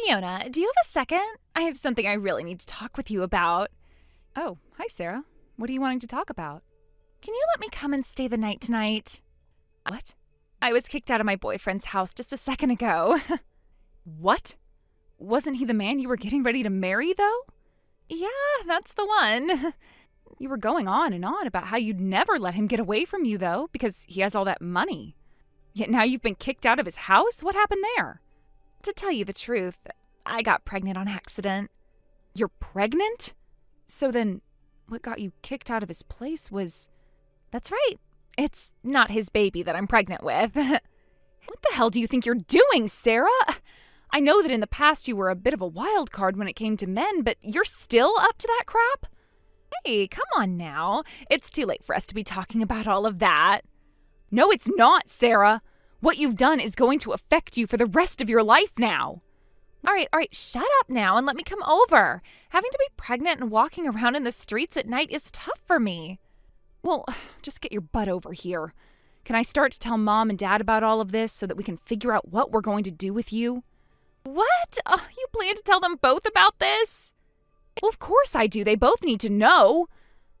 Fiona, do you have a second? I have something I really need to talk with you about. Oh, hi, Sarah. What are you wanting to talk about? Can you let me come and stay the night tonight? What? I was kicked out of my boyfriend's house just a second ago. What? Wasn't he the man you were getting ready to marry, though? Yeah, that's the one. You were going on and on about how you'd never let him get away from you, though, because he has all that money. Yet now you've been kicked out of his house? What happened there? To tell you the truth, I got pregnant on accident. You're pregnant? So then, what got you kicked out of his place was... That's right. It's not his baby that I'm pregnant with. What the hell do you think you're doing, Sarah? I know that in the past you were a bit of a wild card when it came to men, but you're still up to that crap? Hey, come on now. It's too late for us to be talking about all of that. No, it's not, Sarah. What you've done is going to affect you for the rest of your life now. All right, shut up now and let me come over. Having to be pregnant and walking around in the streets at night is tough for me. Well, just get your butt over here. Can I start to tell Mom and Dad about all of this so that we can figure out what we're going to do with you? What? Oh, you plan to tell them both about this? Well, of course I do. They both need to know.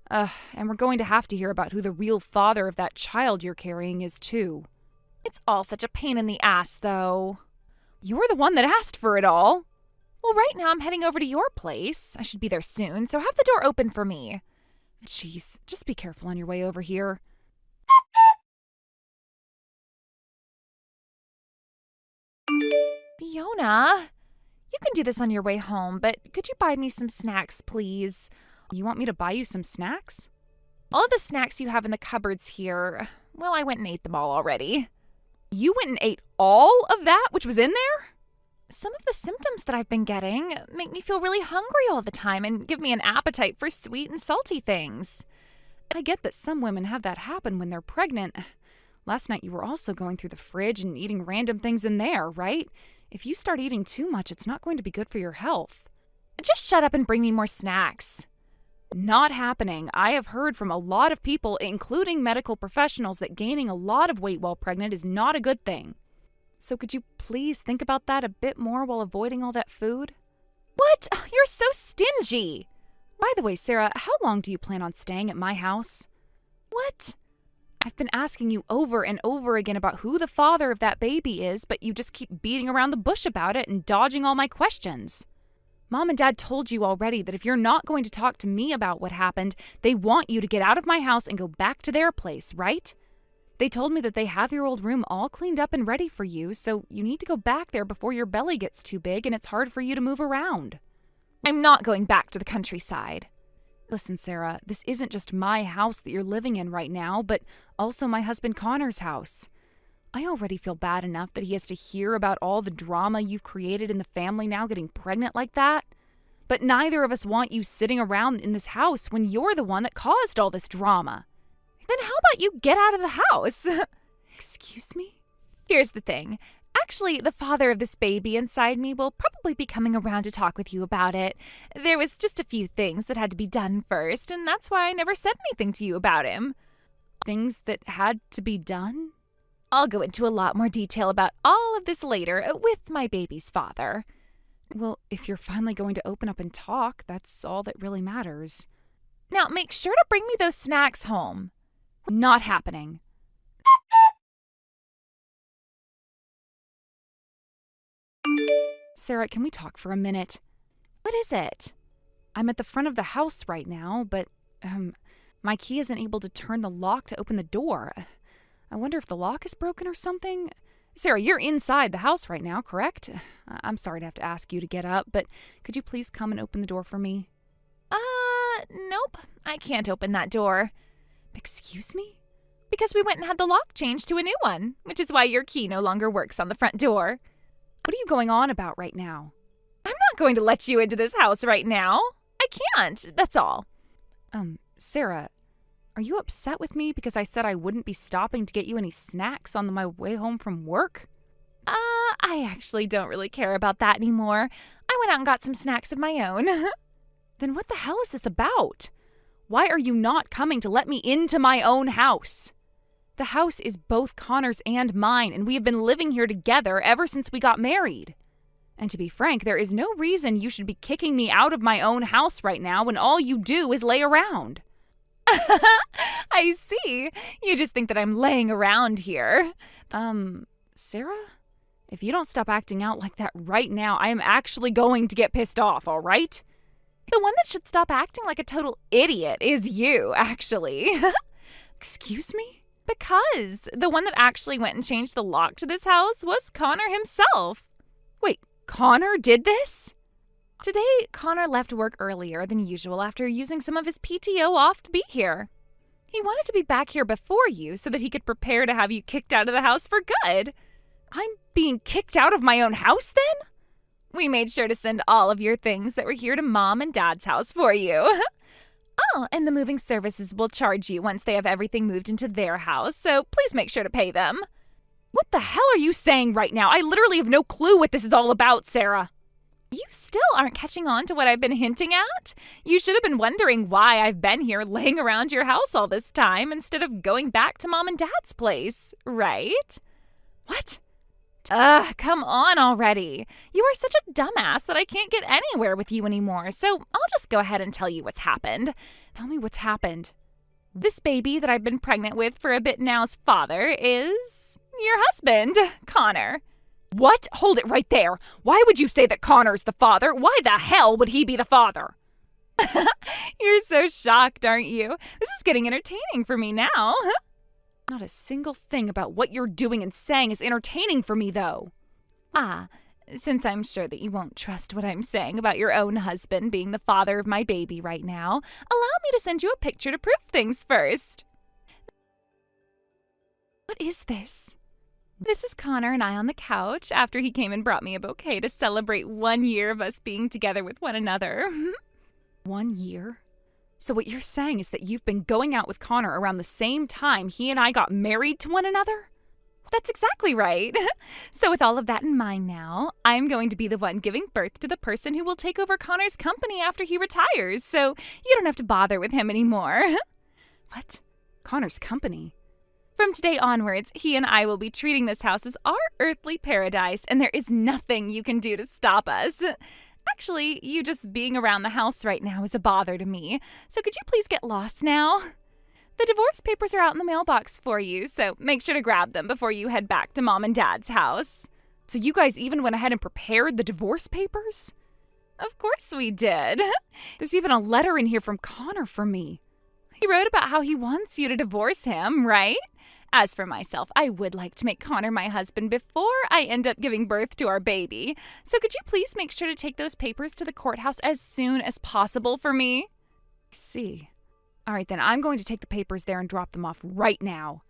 And we're going to have to hear about who the real father of that child you're carrying is, too. It's all such a pain in the ass, though. You're the one that asked for it all. Well, right now I'm heading over to your place. I should be there soon, so have the door open for me. Jeez, just be careful on your way over here. Fiona, you can do this on your way home, but could you buy me some snacks, please? You want me to buy you some snacks? All of the snacks you have in the cupboards here. Well, I went and ate them all already. You went and ate all of that which was in there? Some of the symptoms that I've been getting make me feel really hungry all the time and give me an appetite for sweet and salty things. I get that some women have that happen when they're pregnant. Last night you were also going through the fridge and eating random things in there, right? If you start eating too much, it's not going to be good for your health. Just shut up and bring me more snacks. Not happening. I have heard from a lot of people, including medical professionals, that gaining a lot of weight while pregnant is not a good thing. So could you please think about that a bit more while avoiding all that food? What? You're so stingy. By the way, Sarah, how long do you plan on staying at my house? What? I've been asking you over and over again about who the father of that baby is, but you just keep beating around the bush about it and dodging all my questions. Mom and Dad told you already that if you're not going to talk to me about what happened, they want you to get out of my house and go back to their place, right? They told me that they have your old room all cleaned up and ready for you, so you need to go back there before your belly gets too big and it's hard for you to move around. I'm not going back to the countryside. Listen, Sarah, this isn't just my house that you're living in right now, but also my husband Connor's house. I already feel bad enough that he has to hear about all the drama you've created in the family now getting pregnant like that. But neither of us want you sitting around in this house when you're the one that caused all this drama. Then how about you get out of the house? Excuse me? Here's the thing. Actually, the father of this baby inside me will probably be coming around to talk with you about it. There was just a few things that had to be done first, and that's why I never said anything to you about him. Things that had to be done? I'll go into a lot more detail about all of this later with my baby's father. Well, if you're finally going to open up and talk, that's all that really matters. Now, make sure to bring me those snacks home. Not happening. Sarah, can we talk for a minute? What is it? I'm at the front of the house right now, but my key isn't able to turn the lock to open the door. I wonder if the lock is broken or something. Sarah, you're inside the house right now, correct? I'm sorry to have to ask you to get up, but could you please come and open the door for me? Nope. I can't open that door. Excuse me? Because we went and had the lock changed to a new one, which is why your key no longer works on the front door. What are you going on about right now? I'm not going to let you into this house right now. I can't, that's all. Sarah, are you upset with me because I said I wouldn't be stopping to get you any snacks on my way home from work? I actually don't really care about that anymore. I went out and got some snacks of my own. Then what the hell is this about? Why are you not coming to let me into my own house? The house is both Connor's and mine, and we have been living here together ever since we got married. And to be frank, there is no reason you should be kicking me out of my own house right now when all you do is lay around. I see. You just think that I'm laying around here. Sarah? If you don't stop acting out like that right now, I am actually going to get pissed off, all right? The one that should stop acting like a total idiot is you, actually. Excuse me? Because the one that actually went and changed the lock to this house was Connor himself. Wait, Connor did this? Today, Connor left work earlier than usual after using some of his PTO off to be here. He wanted to be back here before you so that he could prepare to have you kicked out of the house for good. I'm being kicked out of my own house then? We made sure to send all of your things that were here to Mom and Dad's house for you. Oh, and the moving services will charge you once they have everything moved into their house, so please make sure to pay them. What the hell are you saying right now? I literally have no clue what this is all about, Sarah. You still aren't catching on to what I've been hinting at? You should have been wondering why I've been here laying around your house all this time instead of going back to Mom and Dad's place, right? What? Come on already. You are such a dumbass that I can't get anywhere with you anymore, so I'll just go ahead and tell you what's happened. Tell me what's happened. This baby that I've been pregnant with for a bit now's father is your husband, Connor. What? Hold it right there. Why would you say that Connor's the father? Why the hell would he be the father? You're so shocked, aren't you? This is getting entertaining for me now. Not a single thing about what you're doing and saying is entertaining for me, though. Since I'm sure that you won't trust what I'm saying about your own husband being the father of my baby right now, allow me to send you a picture to prove things first. What is this? This is Connor and I on the couch after he came and brought me a bouquet to celebrate 1 year of us being together with one another. 1 year? So what you're saying is that you've been going out with Connor around the same time he and I got married to one another? That's exactly right. So with all of that in mind now, I'm going to be the one giving birth to the person who will take over Connor's company after he retires, so you don't have to bother with him anymore. What? Connor's company? From today onwards, he and I will be treating this house as our earthly paradise, and there is nothing you can do to stop us. Actually, you just being around the house right now is a bother to me, so could you please get lost now? The divorce papers are out in the mailbox for you, so make sure to grab them before you head back to Mom and Dad's house. So you guys even went ahead and prepared the divorce papers? Of course we did. There's even a letter in here from Connor for me. He wrote about how he wants you to divorce him, right? As for myself, I would like to make Connor my husband before I end up giving birth to our baby. So could you please make sure to take those papers to the courthouse as soon as possible for me? See. All right, then I'm going to take the papers there and drop them off right now.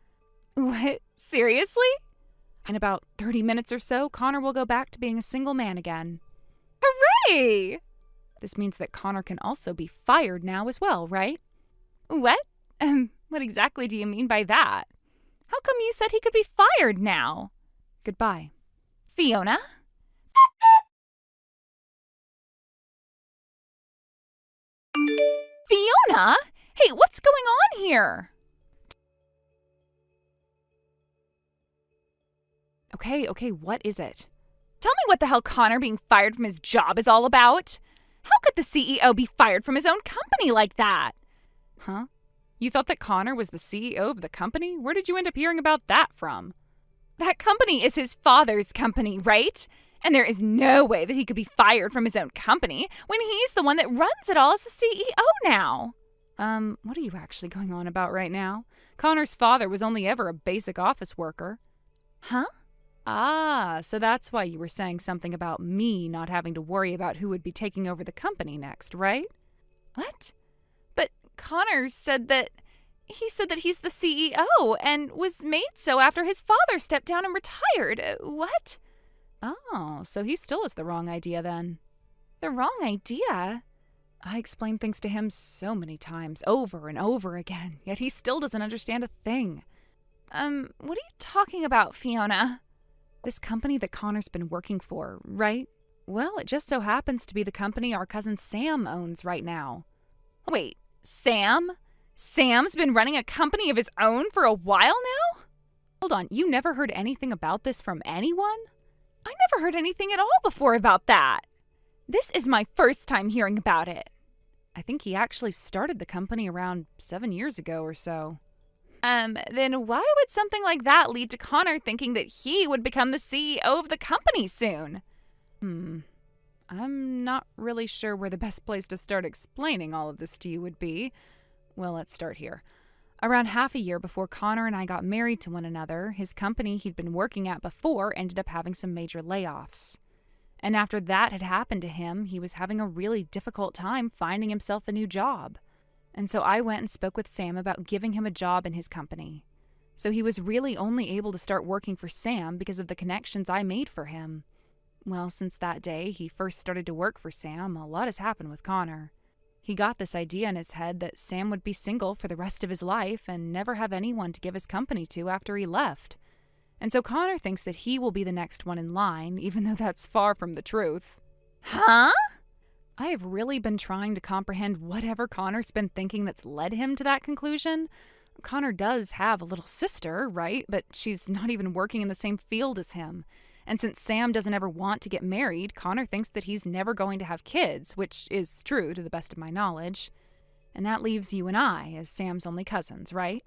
What? Seriously? In about 30 minutes or so, Connor will go back to being a single man again. Hooray! This means that Connor can also be fired now as well, right? What? What exactly do you mean by that? How come you said he could be fired now? Goodbye. Fiona? Fiona? Hey, what's going on here? Okay, what is it? Tell me what the hell Connor being fired from his job is all about. How could the CEO be fired from his own company like that? Huh? You thought that Connor was the CEO of the company? Where did you end up hearing about that from? That company is his father's company, right? And there is no way that he could be fired from his own company when he's the one that runs it all as the CEO now. What are you actually going on about right now? Connor's father was only ever a basic office worker. Huh? So that's why you were saying something about me not having to worry about who would be taking over the company next, right? What? But Connor said that he's the CEO and was made so after his father stepped down and retired. What? Oh, so he still has the wrong idea then. The wrong idea? I explained things to him so many times, over and over again, yet he still doesn't understand a thing. What are you talking about, Fiona? This company that Connor's been working for, right? Well, it just so happens to be the company our cousin Sam owns right now. Wait, Sam? Sam's been running a company of his own for a while now? Hold on, you never heard anything about this from anyone? I never heard anything at all before about that. This is my first time hearing about it. I think he actually started the company around 7 years ago or so. Then why would something like that lead to Connor thinking that he would become the CEO of the company soon? I'm not really sure where the best place to start explaining all of this to you would be. Well, let's start here. Around half a year before Connor and I got married to one another, his company he'd been working at before ended up having some major layoffs. And after that had happened to him, he was having a really difficult time finding himself a new job. And so I went and spoke with Sam about giving him a job in his company. So he was really only able to start working for Sam because of the connections I made for him. Well, since that day he first started to work for Sam, a lot has happened with Connor. He got this idea in his head that Sam would be single for the rest of his life and never have anyone to give his company to after he left. And so Connor thinks that he will be the next one in line, even though that's far from the truth. Huh? I have really been trying to comprehend whatever Connor's been thinking that's led him to that conclusion. Connor does have a little sister, right? But she's not even working in the same field as him. And since Sam doesn't ever want to get married, Connor thinks that he's never going to have kids, which is true to the best of my knowledge. And that leaves you and I as Sam's only cousins, right?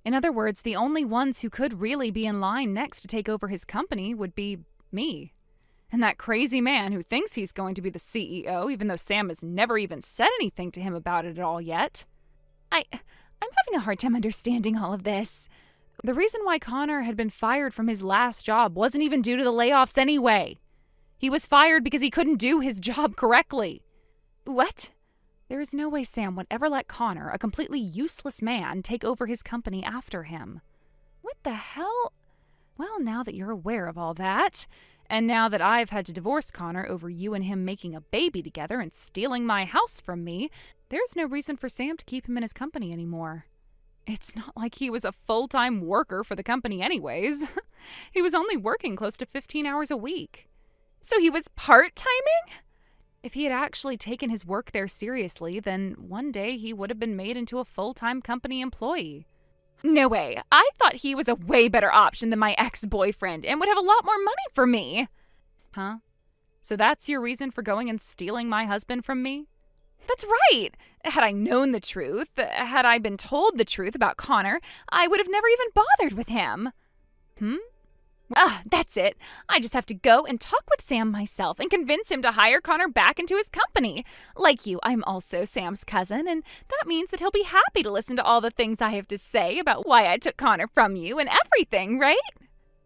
In other words, the only ones who could really be in line next to take over his company would be me. And that crazy man who thinks he's going to be the CEO, even though Sam has never even said anything to him about it at all yet. I'm having a hard time understanding all of this. The reason why Connor had been fired from his last job wasn't even due to the layoffs anyway. He was fired because he couldn't do his job correctly. What? There is no way Sam would ever let Connor, a completely useless man, take over his company after him. What the hell? Well, now that you're aware of all that, and now that I've had to divorce Connor over you and him making a baby together and stealing my house from me, there's no reason for Sam to keep him in his company anymore. It's not like he was a full-time worker for the company anyways. He was only working close to 15 hours a week. So he was part-timing? If he had actually taken his work there seriously, then one day he would have been made into a full-time company employee. No way. I thought he was a way better option than my ex-boyfriend and would have a lot more money for me. Huh? So that's your reason for going and stealing my husband from me? That's right. Had I known the truth, had I been told the truth about Connor, I would have never even bothered with him. That's it. I just have to go and talk with Sam myself and convince him to hire Connor back into his company. Like you, I'm also Sam's cousin, and that means that he'll be happy to listen to all the things I have to say about why I took Connor from you and everything, right?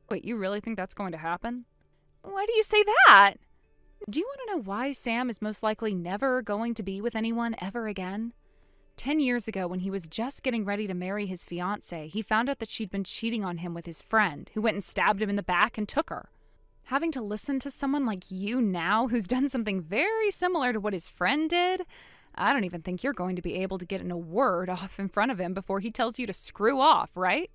Wait, you really think that's going to happen? Why do you say that? Do you want to know why Sam is most likely never going to be with anyone ever again? 10 years ago, when he was just getting ready to marry his fiancée, he found out that she'd been cheating on him with his friend, who went and stabbed him in the back and took her. Having to listen to someone like you now, who's done something very similar to what his friend did, I don't even think you're going to be able to get in a word off in front of him before he tells you to screw off, right?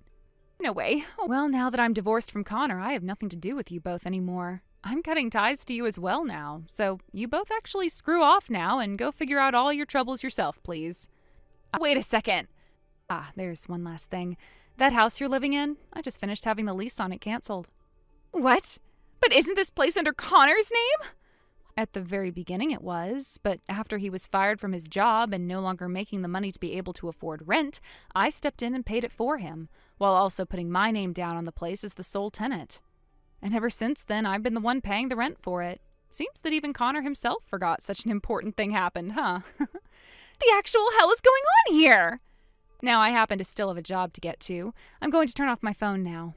No way. Well, now that I'm divorced from Connor, I have nothing to do with you both anymore. I'm cutting ties to you as well now, so you both actually screw off now and go figure out all your troubles yourself, please. Wait a second. There's one last thing. That house you're living in, I just finished having the lease on it canceled. What? But isn't this place under Connor's name? At the very beginning it was, but after he was fired from his job and no longer making the money to be able to afford rent, I stepped in and paid it for him, while also putting my name down on the place as the sole tenant. And ever since then, I've been the one paying the rent for it. Seems that even Connor himself forgot such an important thing happened, huh? The actual hell is going on here? Now I happen to still have a job to get to. I'm going to turn off my phone now.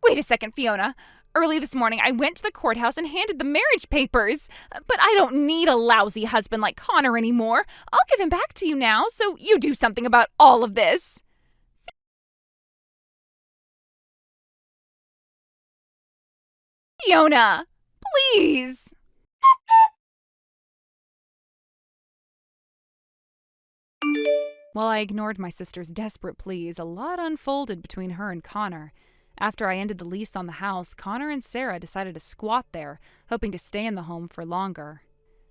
Wait a second, Fiona. Early this morning, I went to the courthouse and handed the marriage papers. But I don't need a lousy husband like Connor anymore. I'll give him back to you now, so you do something about all of this. Fiona, please. While I ignored my sister's desperate pleas, a lot unfolded between her and Connor. After I ended the lease on the house, Connor and Sarah decided to squat there, hoping to stay in the home for longer.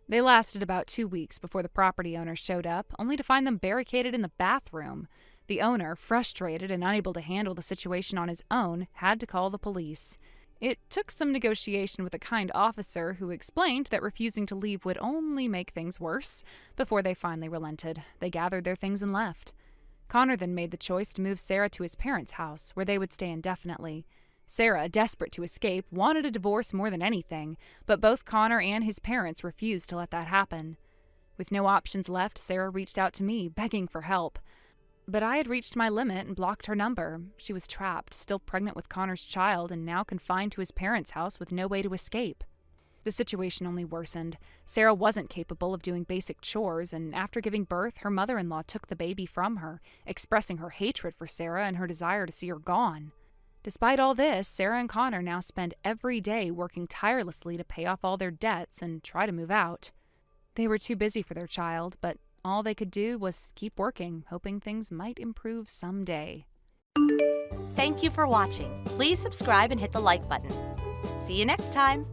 They lasted about 2 weeks before the property owner showed up, only to find them barricaded in the bathroom. The owner, frustrated and unable to handle the situation on his own, had to call the police. It took some negotiation with a kind officer who explained that refusing to leave would only make things worse. Before they finally relented, they gathered their things and left. Connor then made the choice to move Sarah to his parents' house, where they would stay indefinitely. Sarah, desperate to escape, wanted a divorce more than anything, but both Connor and his parents refused to let that happen. With no options left, Sarah reached out to me, begging for help. But I had reached my limit and blocked her number. She was trapped, still pregnant with Connor's child, and now confined to his parents' house with no way to escape. The situation only worsened. Sarah wasn't capable of doing basic chores, and after giving birth, her mother-in-law took the baby from her, expressing her hatred for Sarah and her desire to see her gone. Despite all this, Sarah and Connor now spend every day working tirelessly to pay off all their debts and try to move out. They were too busy for their child, but all they could do was keep working, hoping things might improve someday. Thank you for watching. Please subscribe and hit the like button. See you next time.